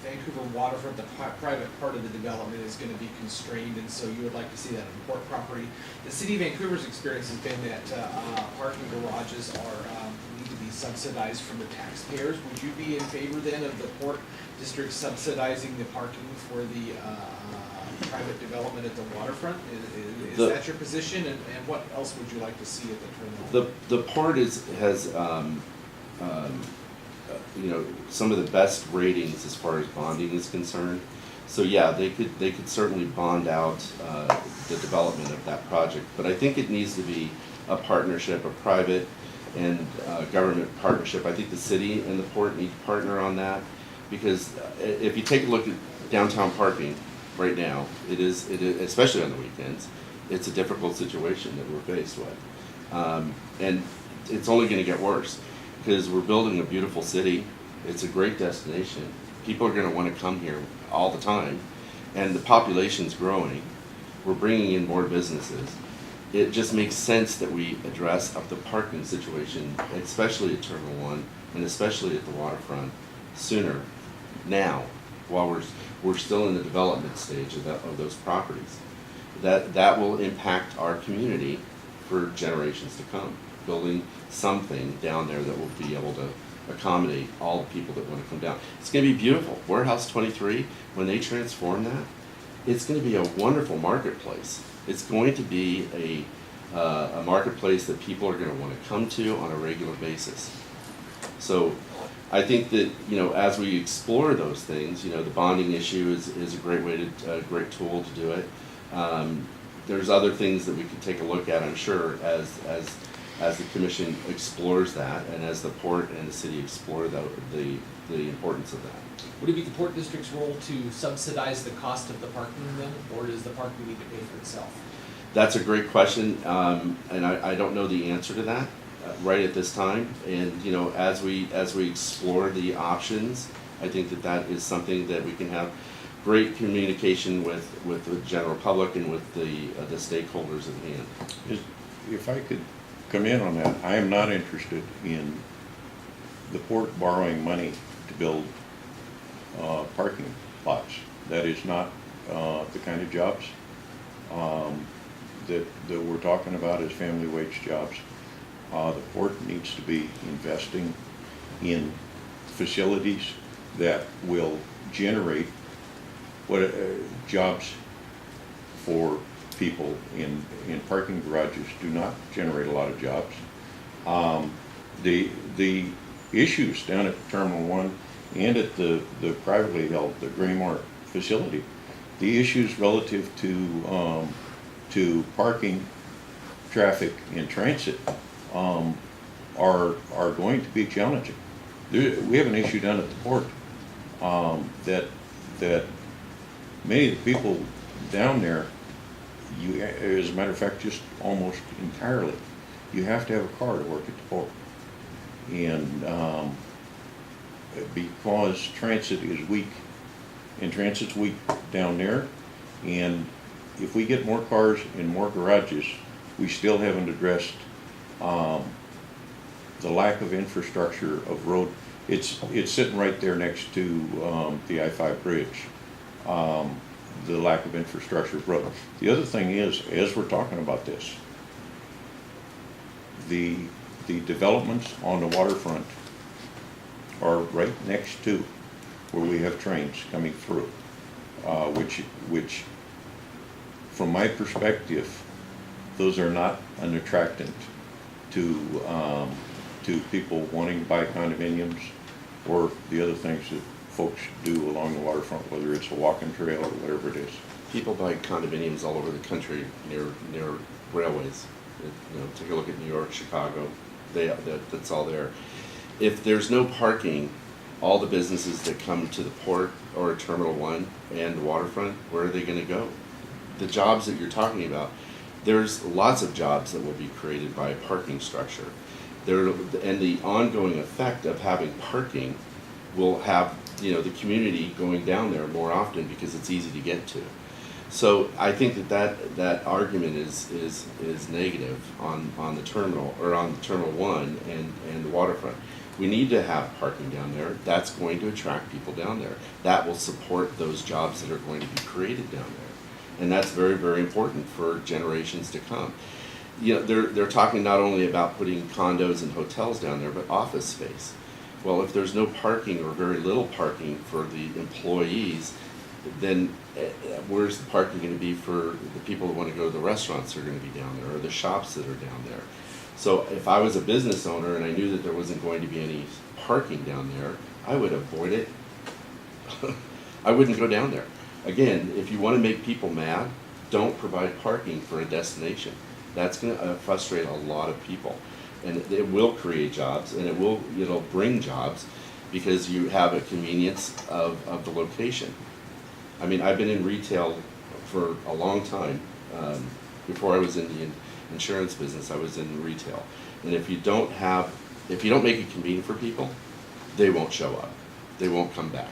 Vancouver waterfront, the private part of the development, is going to be constrained, and so you would like to see that on port property. The City of Vancouver's experience has been that parking garages need to be subsidized from the taxpayers. Would you be in favor then of the port district subsidizing the parking for the private development at the waterfront? Is that your position, and what else would you like to see at the terminal? the port has you know, some of the best ratings as far as bonding is concerned. So yeah, they could certainly bond out the development of that project. But I think it needs to be a partnership, a private and government partnership. I think the city and the port need to partner on that, because if you take a look at downtown parking right now, it is especially on the weekends, it's a difficult situation that we're faced with, and it's only going to get worse. Because we're building a beautiful city. It's a great destination. People are going to want to come here all the time, and the population's growing. We're bringing in more businesses. It just makes sense that we address up the parking situation, especially at Terminal 1 and especially at the waterfront, sooner, now, while we're still in the development stage of those properties. That will impact our community for generations to come. Building something down there that will be able to accommodate all the people that want to come down. It's going to be beautiful. Warehouse 23, when they transform that, it's going to be a wonderful marketplace. It's going to be a marketplace that people are going to want to come to on a regular basis. So I think that, you know, as we explore those things, you know, the bonding issue is a great way a great tool to do it. There's other things that we could take a look at, I'm sure, as the commission explores that, and as the port and the city explore the importance of that. Would it be the port district's role to subsidize the cost of the parking then, or does the parking need to pay for itself? That's a great question, and I don't know the answer to that right at this time. And you know, as we explore the options, I think that is something that we can have great communication with the general public and with the stakeholders at hand. If I could come in on that, I am not interested in the port borrowing money to build parking lots. That is not the kind of jobs that we're talking about as family wage jobs. The port needs to be investing in facilities that will generate jobs for people in parking garages. Do not generate a lot of jobs. The issues down at Terminal 1 and at the privately held, the Graymore facility, the issues relative to parking, traffic, and transit are going to be challenging. We have an issue down at the port that many of the people down there, as a matter of fact, just almost entirely, you have to have a car to work at the port. And because transit is weak, and transit's weak down there, and if we get more cars and more garages, we still haven't addressed the lack of infrastructure of road. It's sitting right there next to the I-5 bridge. The lack of infrastructure of road. The other thing is, as we're talking about this, the developments on the waterfront are right next to where we have trains coming through, which from my perspective, those are not an attractant to people wanting to buy condominiums or the other things that folks do along the waterfront, whether it's a walking trail or whatever it is. People buy condominiums all over the country near railways. Take a look at New York, Chicago, that's all there. If there's no parking, all the businesses that come to the port or Terminal 1 and the waterfront, where are they gonna go? The jobs that you're talking about, there's lots of jobs that will be created by a parking structure. And the ongoing effect of having parking will have, the community going down there more often because it's easy to get to. So I think that argument is negative on the terminal, or on the Terminal 1 and the waterfront. We need to have parking down there. That's going to attract people down there. That will support those jobs that are going to be created down there. And that's very, very important for generations to come. They're talking not only about putting condos and hotels down there, but office space. Well, if there's no parking or very little parking for the employees, then where's the parking going to be for the people who want to go to the restaurants that are going to be down there, or the shops that are down there? So if I was a business owner and I knew that there wasn't going to be any parking down there, I would avoid it. I wouldn't go down there. Again, if you want to make people mad, don't provide parking for a destination. That's going to frustrate a lot of people, and it will create jobs, and it'll bring jobs because you have a convenience of the location. I mean, I've been in retail for a long time. Before I was in the insurance business, I was in retail, and if you don't make it convenient for people, they won't show up. They won't come back,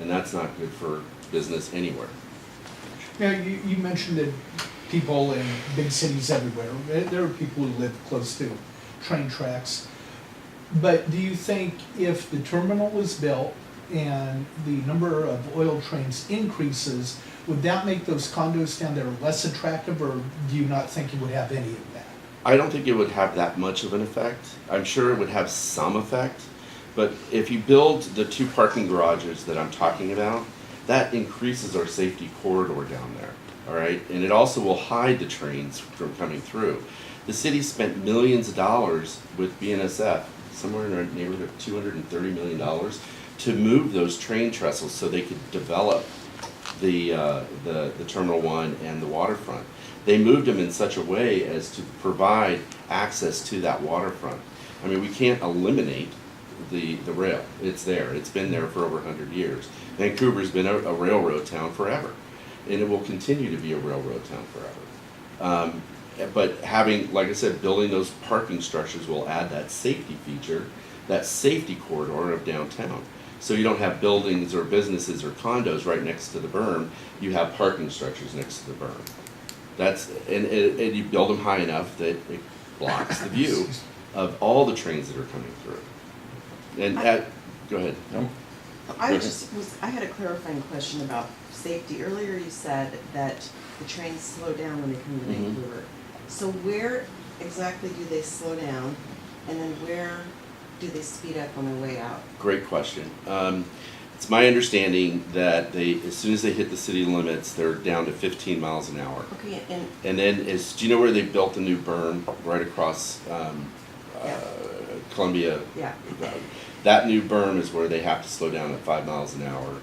and that's not good for business anywhere. Now, you mentioned that people in big cities everywhere, there are people who live close to train tracks. But do you think if the terminal was built and the number of oil trains increases, would that make those condos down there less attractive, or do you not think it would have any of that? I don't think it would have that much of an effect. I'm sure it would have some effect, but if you build the 2 parking garages that I'm talking about, that increases our safety corridor down there, all right? And it also will hide the trains from coming through. The city spent millions of dollars with BNSF, somewhere in the neighborhood of $230 million, to move those train trestles so they could develop the Terminal 1 and the waterfront. They moved them in such a way as to provide access to that waterfront. I mean, we can't eliminate the rail. It's there. It's been there for over 100 years. Vancouver's been a railroad town forever, and it will continue to be a railroad town forever. But having, like I said, building those parking structures will add that safety feature, that safety corridor of downtown. So you don't have buildings or businesses or condos right next to the berm. You have parking structures next to the berm. And you build them high enough that it blocks the view of all the trains that are coming through. And go ahead. No? I had a clarifying question about safety. Earlier you said that the trains slow down when they come to Vancouver. So where exactly do they slow down, and then where do they speed up on their way out? Great question. It's my understanding that as soon as they hit the city limits, they're down to 15 miles an hour. Okay, And then, do you know where they built the new berm right across Columbia? Yeah. That new berm is where they have to slow down at 5 miles an hour,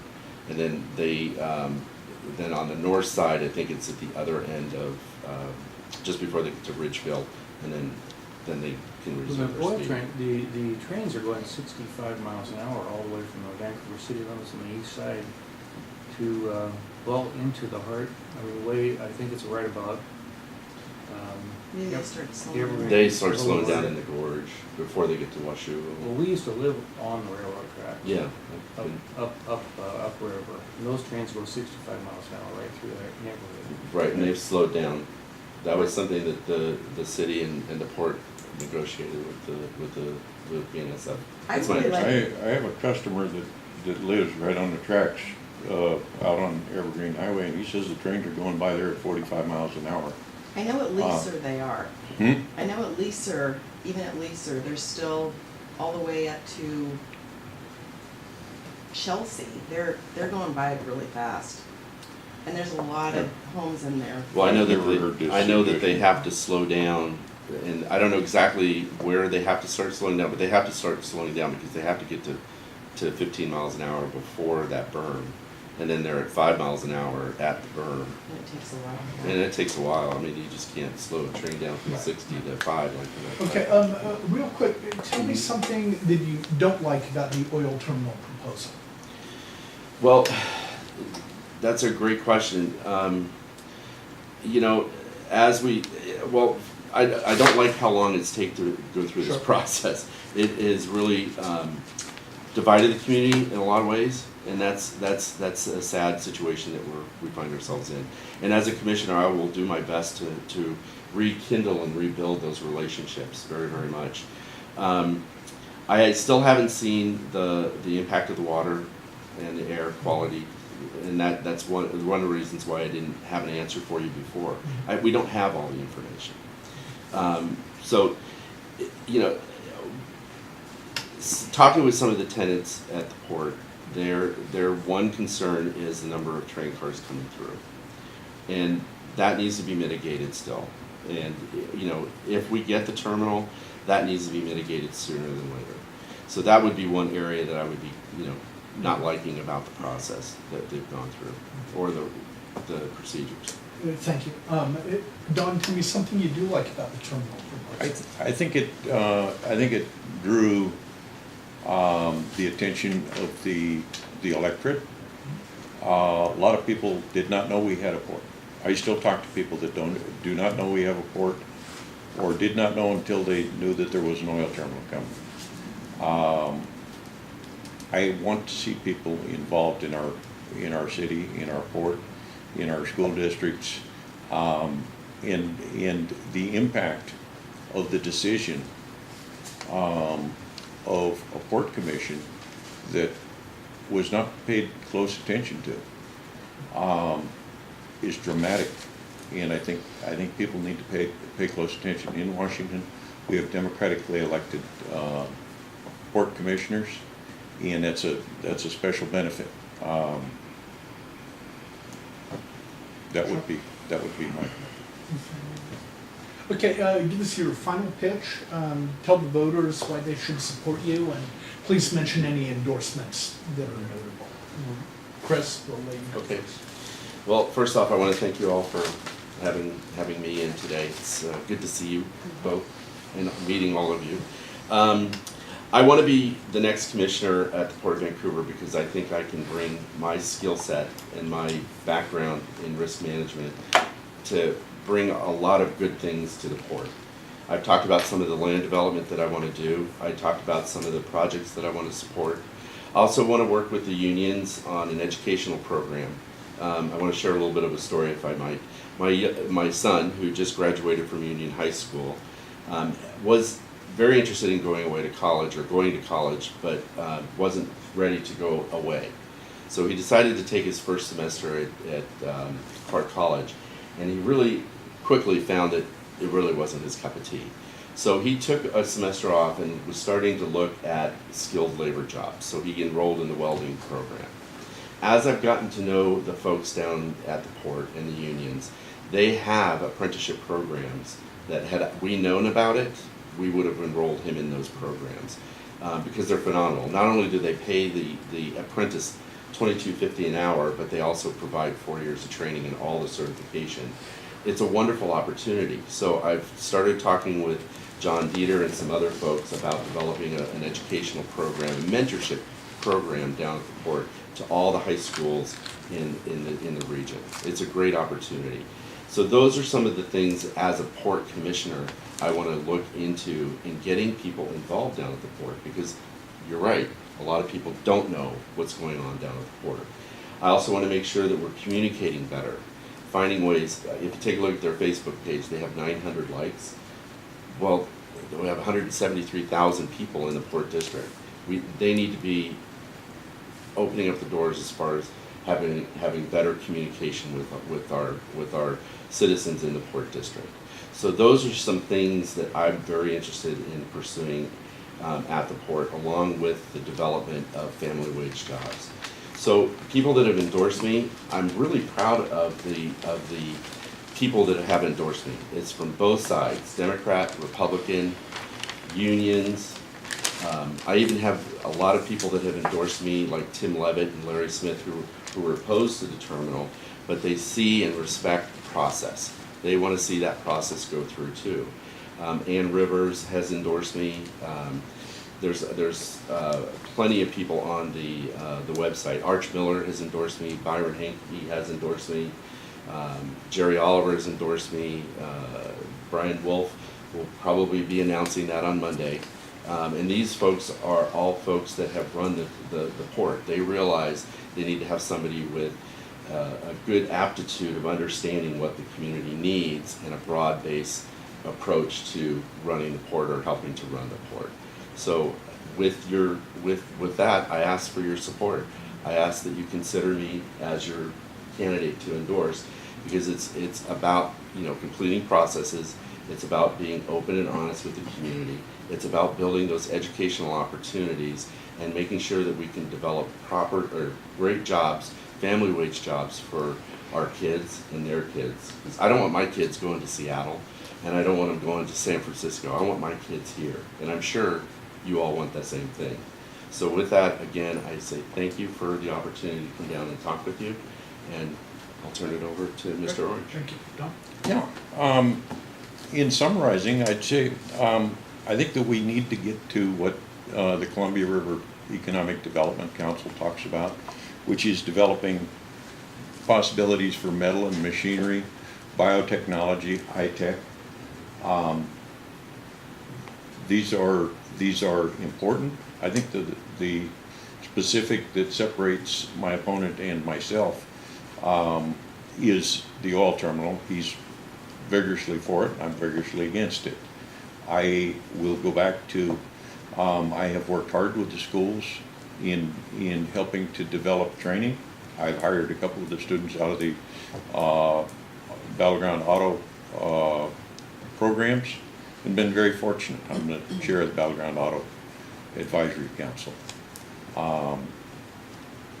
and then then on the north side, I think it's at the other end of just before they get to Ridgefield, and then they can resume The their oil speed. train, the trains are going 65 miles an hour all the way from the Vancouver city limits on the east side to, into the heart. I mean, I think it's right about. maybe they Yep. start slowing Every- down. They start slowing down in the gorge before they get to Washoe. Well, we used to live on the railroad tracks. Yeah. Up wherever. And those trains go 65 miles an hour right through that neighborhood. Right, and they've slowed down. That was something that the city and the port negotiated with BNSF. I That's my really understanding. like- I have a customer that lives right on the tracks, out on Evergreen Highway, and he says the trains are going by there at 45 miles an hour. I know at Leaser they are. Hmm? I know at Leaser, even at Leaser, they're still all the way up to Chelsea. They're going by it really fast. And there's a lot of homes in there. Well, I know Never heard that this I know that they suggestion. have to slow down, and I don't know exactly where they have to start slowing down, but they have to start slowing down because they have to get to 15 miles an hour before that berm. and then they're at 5 miles an hour at the berm. And it takes a while. And it takes a while. I mean, you just can't slow a train down from Right. 60 to 5 like that. Okay, real quick, tell me something that you don't like about the oil terminal proposal. Well, that's a great question. You know, I don't like how long it's taken to go through this Sure. process. It has really divided the community in a lot of ways, and that's a sad situation that we find ourselves in. And as a commissioner, I will do my best to rekindle and rebuild those relationships very, very much. I still haven't seen the impact of the water and the air quality, and that's one of the reasons why I didn't have an answer for you before. We don't have all the information. So, you know, talking with some of the tenants at the port, their one concern is the number of train cars coming through, and that needs to be mitigated still. And you know, if we get the terminal, that needs to be mitigated sooner than later. So that would be one area that I would be, you know, not liking about the process that they've gone through, or the procedures. Thank you. Don, tell me something you do like about the terminal proposal. I think it drew the attention of the electorate. A lot of people did not know we had a port. I still talk to people that do not know we have a port, or did not know until they knew that there was an oil terminal coming. I want to see people involved in our city, in our port, in our school districts, and the impact of the decision of a port commission that was not paid close attention to is dramatic, and I think people need to pay close attention. In Washington, we have democratically elected port commissioners, and that's a special benefit. That would be my. Okay, give us your final pitch. Tell the voters why they should support you, and please mention any endorsements that are notable. Chris, we'll let you go Okay. first. Well, first off, I want to thank you all for having me in today. It's good to see you both and meeting all of you. I want to be the next commissioner at the Port of Vancouver because I think I can bring my skill set and my background in risk management to bring a lot of good things to the port. I've talked about some of the land development that I want to do. I talked about some of the projects that I want to support. I also want to work with the unions on an educational program. I want to share a little bit of a story, if I might. My son, who just graduated from Union High School, was very interested in going away to college, or going to college, but wasn't ready to go away. So he decided to take his first semester at Clark College, and he really quickly found that it really wasn't his cup of tea. So he took a semester off and was starting to look at skilled labor jobs. So he enrolled in the welding program. As I've gotten to know the folks down at the port and the unions, they have apprenticeship programs that had we known about it, we would have enrolled him in those programs because they're phenomenal. Not only do they pay the apprentice $22.50 an hour, but they also provide 4 years of training and all the certification. It's a wonderful opportunity. So I've started talking with John Dieter and some other folks about developing an educational program, a mentorship program down at the port to all the high schools in the region. It's a great opportunity. So those are some of the things as a port commissioner I want to look into in getting people involved down at the port, because you're right, a lot of people don't know what's going on down at the port. I also want to make sure that we're communicating better, finding ways. If you take a look at their Facebook page, they have 900 likes. Well, we have 173,000 people in the Port District. They need to be opening up the doors as far as having better communication with our citizens in the Port District. So those are some things that I'm very interested in pursuing at the port, along with the development of family wage jobs. So people that have endorsed me, I'm really proud of the people that have endorsed me. It's from both sides, Democrat, Republican, unions. I even have a lot of people that have endorsed me, like Tim Levitt and Larry Smith, who who are opposed to the terminal, but they see and respect the process. They want to see that process go through too. Ann Rivers has endorsed me. There's plenty of people on the website. Arch Miller has endorsed me. Byron Hankey has endorsed me. Jerry Oliver has endorsed me. Brian Wolf will probably be announcing that on Monday. And these folks are all folks that have run the port. They realize they need to have somebody with a good aptitude of understanding what the community needs and a broad-based approach to running the port or helping to run the port. So with that, I ask for your support. I ask that you consider me as your candidate to endorse, because it's about, you know, completing processes. It's about being open and honest with the community. It's about building those educational opportunities and making sure that we can develop proper or great jobs, family wage jobs for our kids and their kids. 'Cause I don't want my kids going to Seattle, and I don't want them going to San Francisco. I want my kids here, and I'm sure you all want that same thing. So with that, again, I say thank you for the opportunity to come down and talk with you, and I'll turn it over to Mr. Orange. Thank you. Don? Yeah, in summarizing, I'd say, I think that we need to get to what the Columbia River Economic Development Council talks about, which is developing possibilities for metal and machinery, biotechnology, high-tech. These are important. I think the specific that separates my opponent and myself is the oil terminal. He's vigorously for it, I'm vigorously against it. I will go back to, I have worked hard with the schools in helping to develop training. I've hired a couple of the students out of the Battleground Auto programs and been very fortunate. I'm the chair of the Battleground Auto Advisory Council.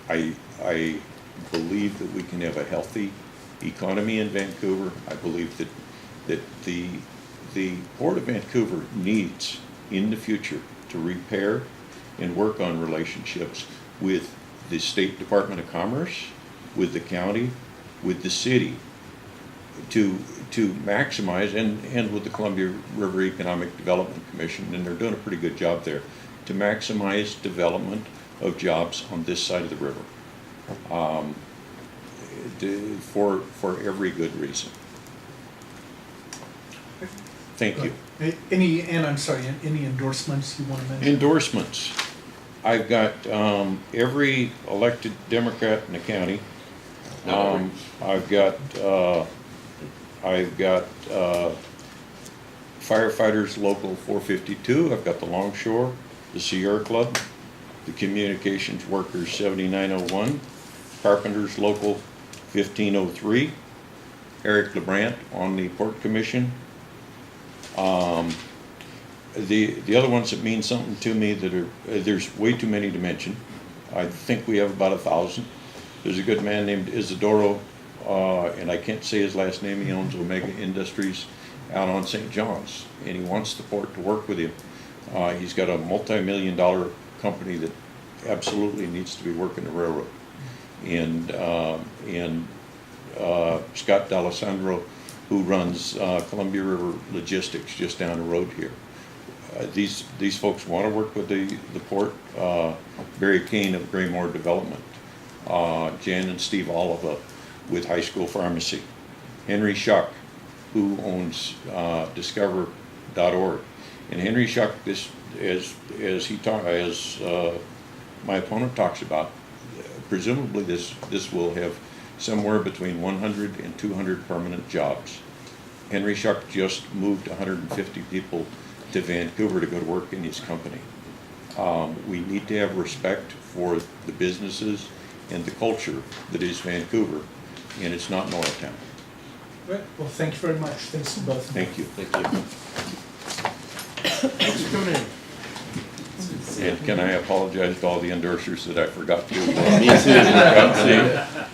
I believe that we can have a healthy economy in Vancouver. I believe that the Port of Vancouver needs in the future to repair and work on relationships with the State Department of Commerce, with the county, with the city, to maximize, and with the Columbia River Economic Development Commission, and they're doing a pretty good job there, to maximize development of jobs on this side of the river, for every good reason. Thank you. Any endorsements you want to mention? Endorsements. I've got every elected Democrat in the county. I've got firefighters local 452. I've got the Longshore, the Sierra Club, the communications workers 7901, carpenters local 1503, Eric LeBrant on the Port Commission. The other ones that mean something to me that are, there's way too many to mention. I think we have about 1,000. There's a good man named Isidoro, and I can't say his last name. He owns Omega Industries out on St. John's, and he wants the port to work with him. He's got a multi-million-dollar company that absolutely needs to be working the railroad. And Scott D'Alessandro, who runs Columbia River Logistics just down the road here. These folks want to work with the port. Barry Kane of Graymore Development, Jan and Steve Oliva with High School Pharmacy, Henry Schuck, who owns Discover.org, and Henry Schuck, as my opponent talks about, presumably this will have somewhere between 100 and 200 permanent jobs. Henry Schuck just moved 150 people to Vancouver to go to work in his company. We need to have respect for the businesses and the culture that is Vancouver, and it's not Norristown. Right. Well, thank you very much. Thanks to both. Thank you. Thank you. Thanks for coming in. And can I apologize to all the endorsers that I forgot to? Me too.